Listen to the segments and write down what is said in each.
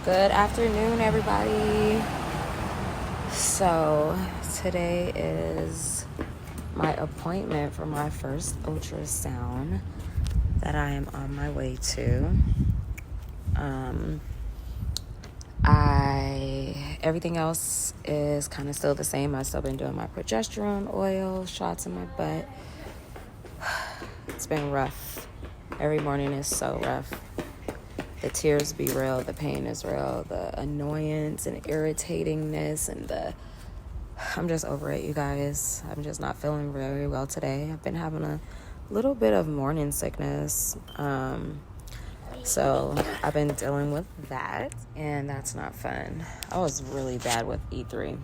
Good afternoon, everybody. So today is my appointment for my first ultrasound that I am on my way to. Everything else is kind of still the same. I've still been doing my progesterone oil shots in my butt. It's been rough. Every morning is so rough. The tears be real, the pain is real, the annoyance and irritatingness and I'm just over it, you guys. I'm just not feeling very well today. I've been having a little bit of morning sickness. So I've been dealing with that, and that's not fun. I was really bad with E3,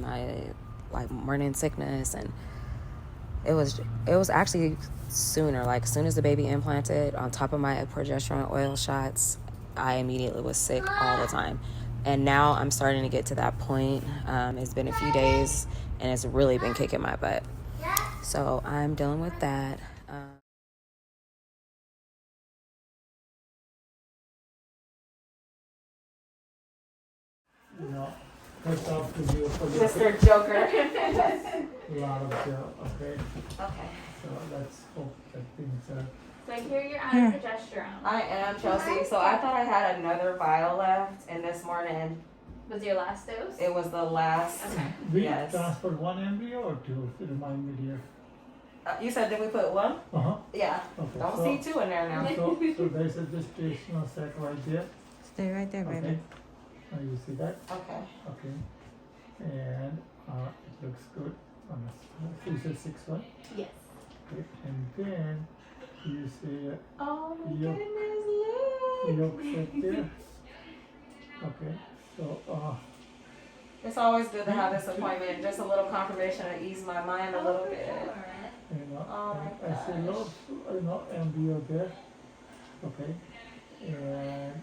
my morning sickness, and it was actually sooner. Like, as soon as the baby implanted, on top of my progesterone oil shots, I immediately was sick all the time. And now I'm starting to get to that point. It's been a few days, and it's really been kicking my butt. So I'm dealing with that. First off to you for Mr. Joker. a lot of gel, okay? Okay. So let's hope that things are... So I hear you're on progesterone. I am, Chelsea. So I thought I had another vial left, and this morning Was your last dose? it was the last. Okay. We Yes. transferred 1 embryo or 2? Remind me, dear. You said, did we put one? Uh-huh. Yeah. Okay. Don't so, see two in there now. So there's a gestational sac right there. Stay right there, baby. Okay. You see that? Okay. Okay. And it looks good. So you said 6-1? Yes. Okay. And then you see Oh my Yep. goodness, yolk look. set there. Okay. So It's always good to have this appointment. Just a little confirmation to ease my mind a little bit. Oh my I see no embryo there. Okay. And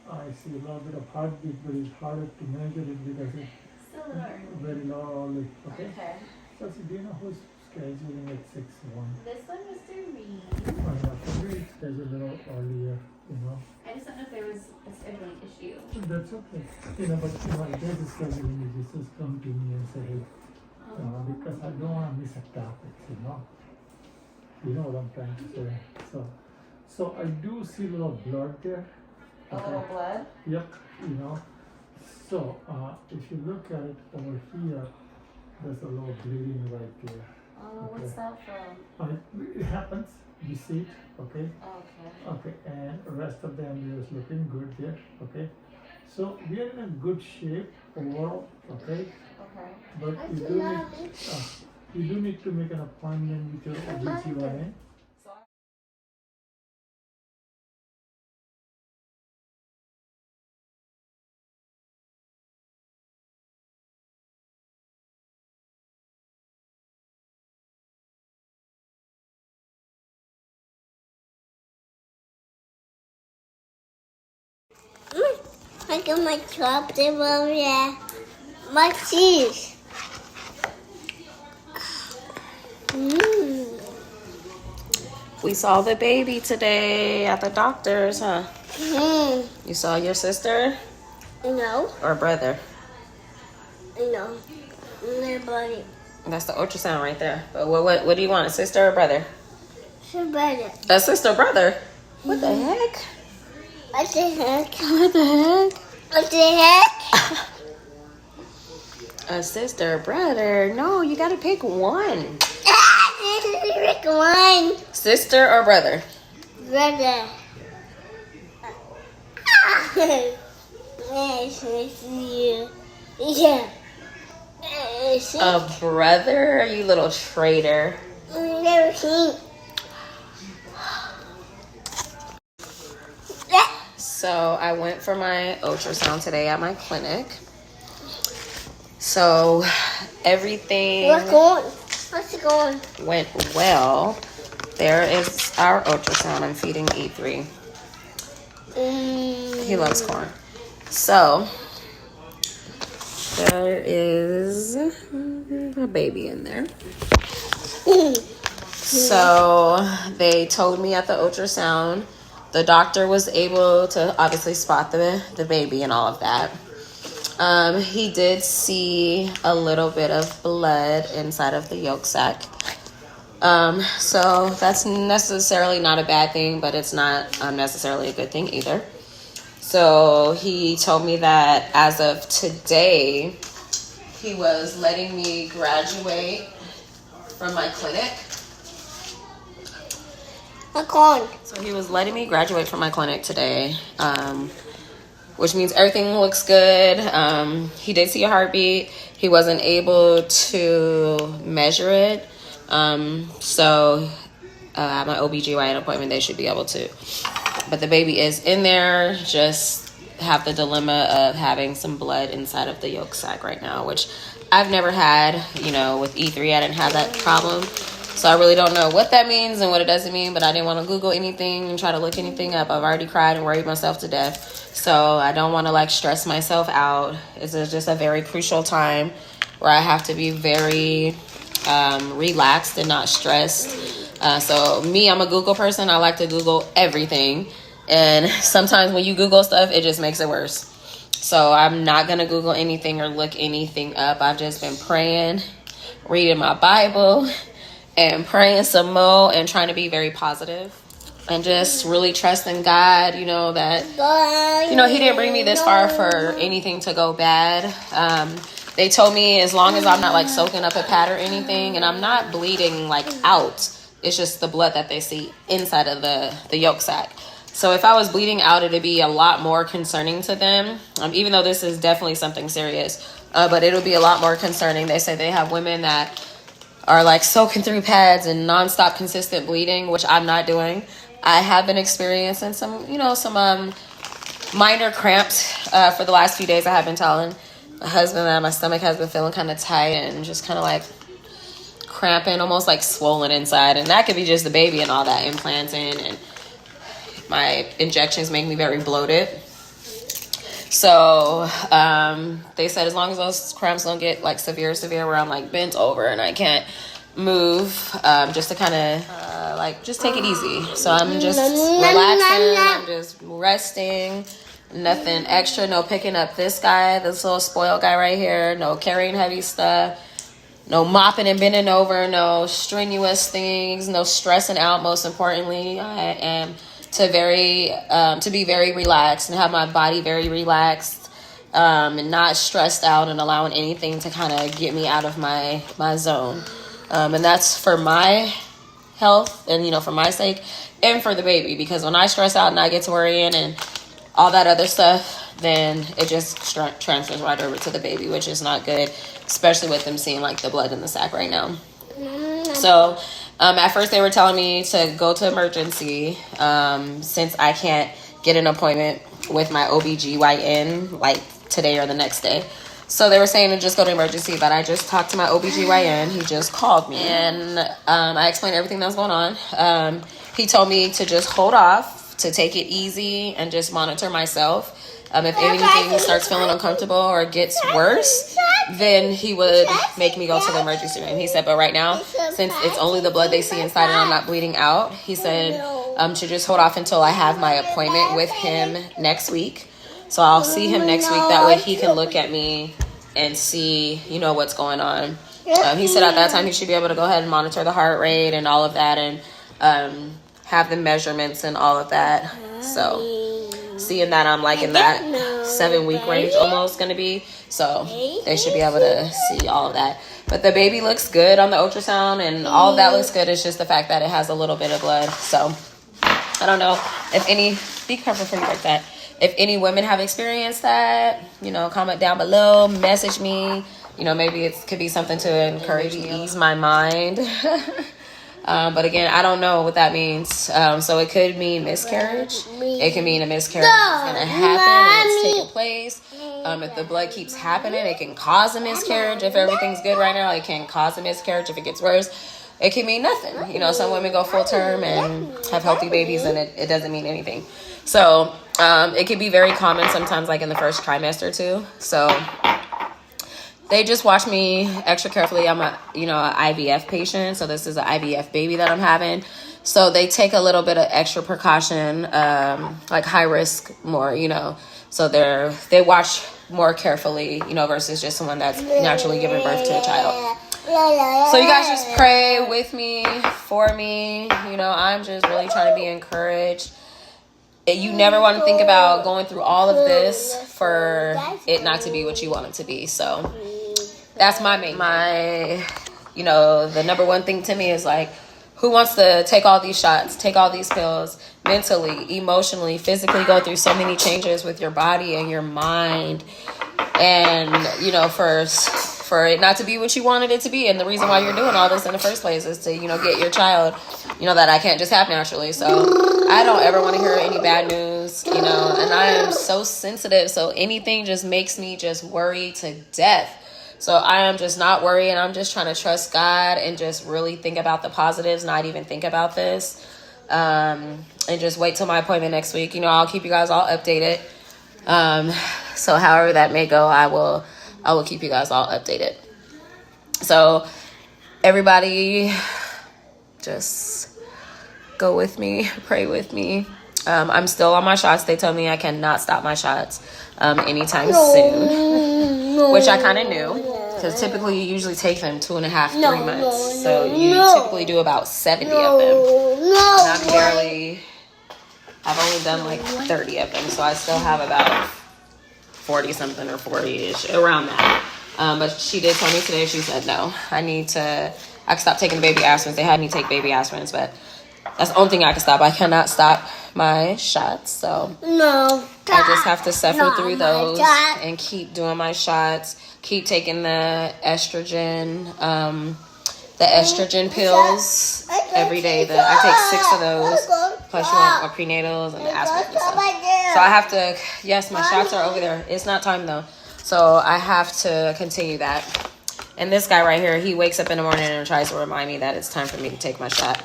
I see a little bit of heartbeat, but it's harder to measure it because it's Still a little early. very low early. Okay. Okay. So do you know who's scheduling at 6-1? This one was through me. Maybe it's scheduled a little earlier, I just don't know if there was a scheduling issue. That's okay. But if there's a scheduling issue, just come to me and say, hey, because I don't want to miss a topic, You know what I'm trying to say. So I do see a little blood there. A little blood? Yep, So if you look at it over here, there's a little bleeding right there. Oh, what's that from? It happens. You see it, okay? Okay. Okay, and the rest of the embryo is looking good there, okay? So we are in a good shape overall, okay? Okay. But you do need to make an appointment with your OBGYN. I got my chocolate over there. My cheese. We saw the baby today at the doctor's, huh? You saw your sister No, or brother? no. Nobody. That's the ultrasound right there. But what do you want, a sister or brother? Somebody. A sister or brother? What the heck? What the heck? What the heck? What the heck? A sister or brother? No, you gotta pick one. Pick one. Sister or brother? Brother. Nice to see you. Yeah. A brother? You little traitor. Never seen. So I went for my ultrasound today at my clinic. So everything What's going? went well. There is our ultrasound. I'm feeding E3. He loves corn. So there is a baby in there. So they told me at the ultrasound the doctor was able to obviously spot the baby and all of that. He did see a little bit of blood inside of the yolk sac. So that's necessarily not a bad thing, but it's not necessarily a good thing either. So he told me that as of today, he was letting me graduate from my clinic. So he was letting me graduate from my clinic today, which means everything looks good. He did see a heartbeat. He wasn't able to measure it. So at my OBGYN appointment, they should be able to. But the baby is in there, just have the dilemma of having some blood inside of the yolk sac right now, which I've never had. You know, with E3, I didn't have that problem. So I really don't know what that means and what it doesn't mean, but I didn't want to Google anything and try to look anything up. I've already cried and worried myself to death. So I don't want to like stress myself out. It's just a very crucial time where I have to be very relaxed and not stressed. So me, I'm a Google person. I like to Google everything. And sometimes when you Google stuff, it just makes it worse. So I'm not going to Google anything or look anything up. I've just been praying, reading my Bible, and praying some more and trying to be very positive and just really trusting God, you know, that, you know, he didn't bring me this far for anything to go bad. They told me as long as I'm not like soaking up a pad or anything and I'm not bleeding like out, it's just the blood that they see inside of the yolk sac. So if I was bleeding out, it'd be a lot more concerning to them, even though this is definitely something serious, but it'll be a lot more concerning. They say they have women that are like soaking through pads and nonstop consistent bleeding, which I'm not doing. I have been experiencing some, you know, some minor cramps for the last few days. I have been telling my husband that my stomach has been feeling kind of tight and just kind of like cramping, almost like swollen inside. And that could be just the baby and all that implanting, and my injections make me very bloated. So they said as long as those cramps don't get like severe where I'm like bent over and I can't move, just to kind of like just take it easy. So I'm just relaxing, I'm just resting, nothing extra, no picking up this little spoiled guy right here, no carrying heavy stuff, no mopping and bending over, no strenuous things, no stressing out. Most importantly, I am to be very relaxed and have my body very relaxed, and not stressed out and allowing anything to kind of get me out of my zone. And that's for my health and, you know, for my sake and for the baby, because when I stress out and I get to worrying and all that other stuff, then it just transfers right over to the baby, which is not good, especially with them seeing like the blood in the sac right now. So at first they were telling me to go to emergency, since I can't get an appointment with my OBGYN like today or the next day. So they were saying to just go to emergency, but I just talked to my OBGYN. He just called me and I explained everything that was going on. He told me to just hold off, to take it easy and just monitor myself. If anything starts feeling uncomfortable or gets worse, then he would make me go to the emergency room. He said, but right now, since it's only the blood they see inside and I'm not bleeding out, he said to just hold off until I have my appointment with him next week. So I'll see him next week. That way he can look at me and see, you know, what's going on. He said at that time he should be able to go ahead and monitor the heart rate and all of that, and have the measurements and all of that. So seeing that I'm like in that 7-week range almost going to be, so they should be able to see all of that. But the baby looks good on the ultrasound and all of that looks good. It's just the fact that it has a little bit of blood. So I don't know if any, be careful for you like that. If any women have experienced that, you know, comment down below, message me. You know, maybe it could be something to encourage me, ease my mind. But again, I don't know what that means. So it could mean miscarriage. It can mean a miscarriage is going to happen and it's taking place. If the blood keeps happening, it can cause a miscarriage. If everything's good right now, it can cause a miscarriage. If it gets worse, it can mean nothing. You know, some women go full term and have healthy babies and it doesn't mean anything. So it can be very common sometimes, like in the first trimester too. So they just watch me extra carefully. I'm a, an IVF patient, so this is an IVF baby that I'm having. So they take a little bit of extra precaution, like high risk more, So they watch more carefully, versus just someone that's naturally giving birth to a child. So you guys just pray with me, for me. I'm just really trying to be encouraged. You never want to think about going through all of this for it not to be what you want it to be. So that's the number one thing to me is like, who wants to take all these shots, take all these pills, mentally, emotionally, physically go through so many changes with your body and your mind, and for it not to be what you wanted it to be. And the reason why you're doing all this in the first place is to get your child, that I can't just have naturally. So I don't ever want to hear any bad news, and I am so sensitive, so anything just makes me just worry to death. So I am just not worried, and I'm just trying to trust God and just really think about the positives, not even think about this, and just wait till my appointment next week. I'll keep you guys all updated. So however that may go, I will keep you guys all updated. So everybody just go with me, pray with me. I'm still on my shots. They told me I cannot stop my shots anytime soon, which I kind of knew, because typically you usually take them 2.5, 3 months. So you typically do about 70 of them. And I've only done like 30 of them. So I still have about 40 something or 40-ish, around that. But she did tell me today, she said, no, I can stop taking the baby aspirins. They had me take baby aspirins, but that's the only thing I can stop. I cannot stop my shots. So I just have to suffer through those and keep doing my shots, keep taking the estrogen pills every day. I take 6 of those, plus you want my prenatals and the aspirin and stuff. So I have to, yes, my shots are over there. It's not time though. So I have to continue that. And this guy right here, he wakes up in the morning and tries to remind me that it's time for me to take my shot.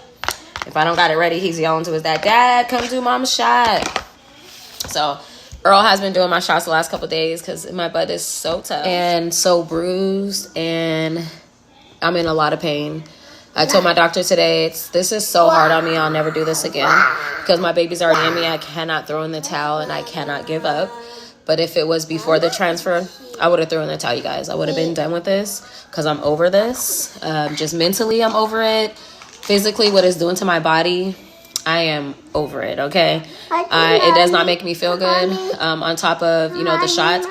If I don't got it ready, he's yelling to his dad, come do mom's shot. So Earl has been doing my shots the last couple of days because my butt is so tough and so bruised, and I'm in a lot of pain. I told my doctor today, this is so hard on me. I'll never do this again because my baby's already in me. I cannot throw in the towel and I cannot give up. But if it was before the transfer, I would have thrown in the towel, you guys. I would have been done with this because I'm over this. Just mentally, I'm over it. Physically, what it's doing to my body, I am over it, okay? It does not make me feel good. On top of, the shots,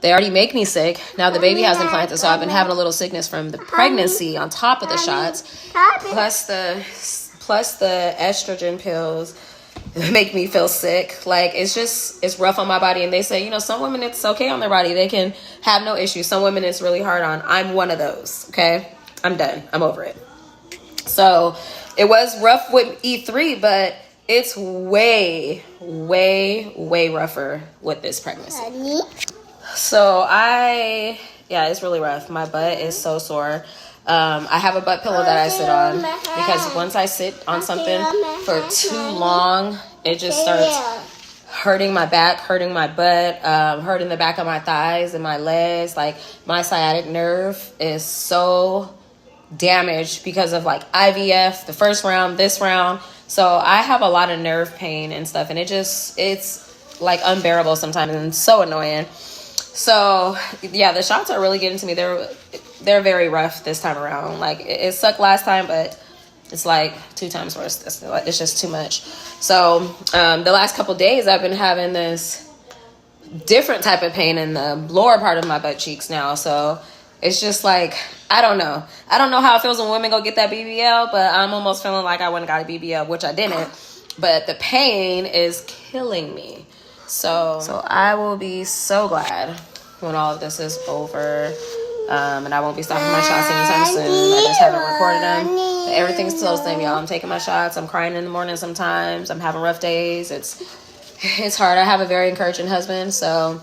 they already make me sick. Now the baby has implanted, so I've been having a little sickness from the pregnancy on top of the shots. Plus the estrogen pills make me feel sick. Like, it's rough on my body. And they say, some women, it's okay on their body. They can have no issues. Some women, it's really hard on. I'm one of those, okay? I'm done. I'm over it. So it was rough with E3, but it's way, way, way rougher with this pregnancy. So it's really rough. My butt is so sore. I have a butt pillow that I sit on because once I sit on something for too long, it just starts hurting my back, hurting my butt, hurting the back of my thighs and my legs. Like, my sciatic nerve is so damaged because of like IVF, the first round, this round. So I have a lot of nerve pain and stuff, and it's like unbearable sometimes and so annoying. So yeah, the shots are really getting to me. They're very rough this time around. Like, it sucked last time, but it's like 2 times worse. It's just too much. So the last couple days I've been having this different type of pain in the lower part of my butt cheeks now. So it's just like, I don't know how it feels when women go get that BBL, but I'm almost feeling like I went and got a BBL, which I didn't. But the pain is killing me. So I will be so glad when all of this is over. And I won't be stopping my shots anytime soon. I just haven't recorded them. But everything's still the same, y'all. I'm taking my shots. I'm crying in the morning sometimes. I'm having rough days. It's hard. I have a very encouraging husband, so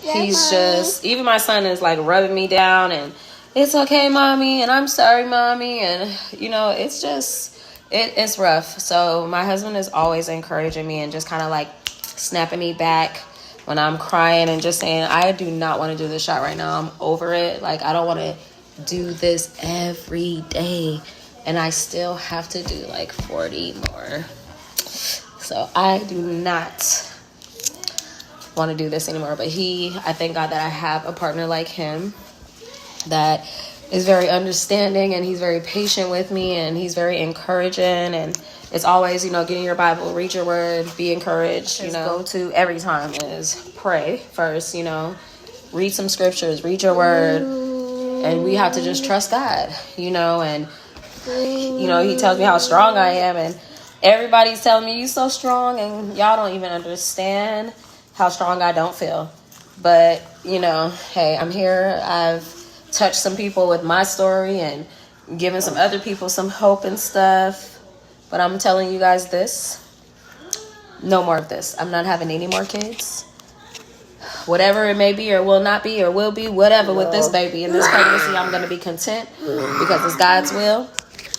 he's just, even my son is like rubbing me down and it's okay, mommy, and I'm sorry, mommy, and it's just it's rough. So my husband is always encouraging me and just kind of like snapping me back when I'm crying and just saying, I do not want to do this shot right now. I'm over it. Like, I don't want to do this every day. And I still have to do like 40 more. So I do not want to do this anymore. But I thank God that I have a partner like him that is very understanding, and he's very patient with me, and he's very encouraging. And it's always, get in your Bible, read your word, be encouraged. Go to every time is pray first, read some scriptures, read your word, and we have to just trust God, and he tells me how strong I am, and everybody's telling me, you so strong, and y'all don't even understand how strong I don't feel. But, hey, I'm here. I've touched some people with my story and given some other people some hope and stuff. But I'm telling you guys this, no more of this. I'm not having any more kids. Whatever it may be or will not be or will be, whatever with this baby and this pregnancy, I'm going to be content because it's God's will.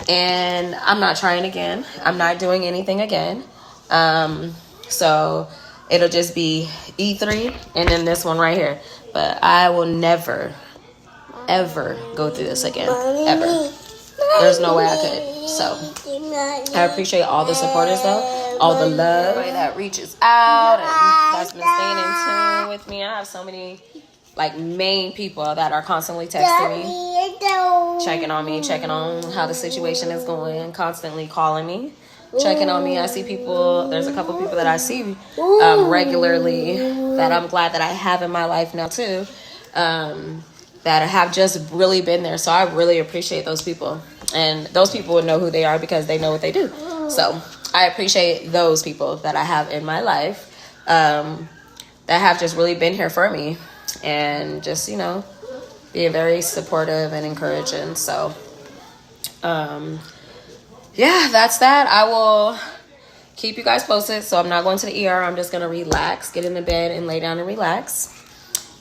And I'm not trying again. I'm not doing anything again. So it'll just be E3 and then this one right here. But I will never, ever go through this again. Ever. There's no way I could. So I appreciate all the supporters though, all the love that reaches out and that's been staying in tune with me. I have so many main people that are constantly texting me, checking on me, checking on how the situation is going, constantly calling me, checking on me. I see people, there's a couple people that I see regularly that I'm glad that I have in my life now too, that have just really been there. So I really appreciate those people. And those people would know who they are because they know what they do. So I appreciate those people that I have in my life that have just really been here for me and just, being very supportive and encouraging. So, yeah, that's that. I will keep you guys posted. So I'm not going to the ER. I'm just going to relax, get in the bed and lay down and relax.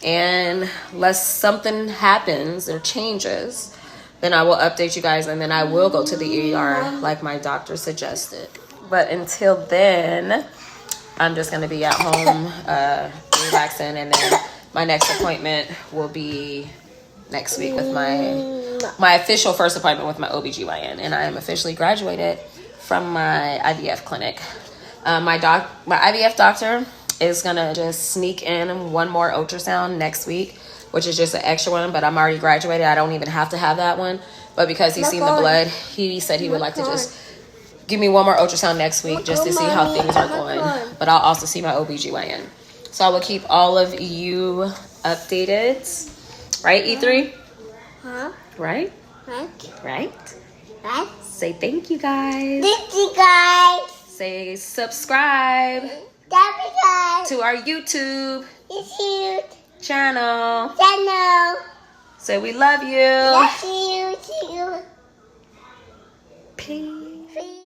And unless something happens or changes, then I will update you guys, and then I will go to the ER like my doctor suggested. But until then, I'm just going to be at home relaxing, and then my next appointment will be next week with my official first appointment with my OBGYN, and I am officially graduated from my IVF clinic. My IVF doctor is going to just sneak in one more ultrasound next week, which is just an extra one, but I'm already graduated. I don't even have to have that one. But because he's seen the blood, he said he would like to just give me one more ultrasound next week just to see how things are going. But I'll also see my OBGYN. So I will keep all of you updated. Right, E3? Huh? Right? Right? Right? Right? Say thank you, guys. Thank you guys. Say subscribe Thank you guys. to our YouTube channel. Say we love you. Love you. Peace.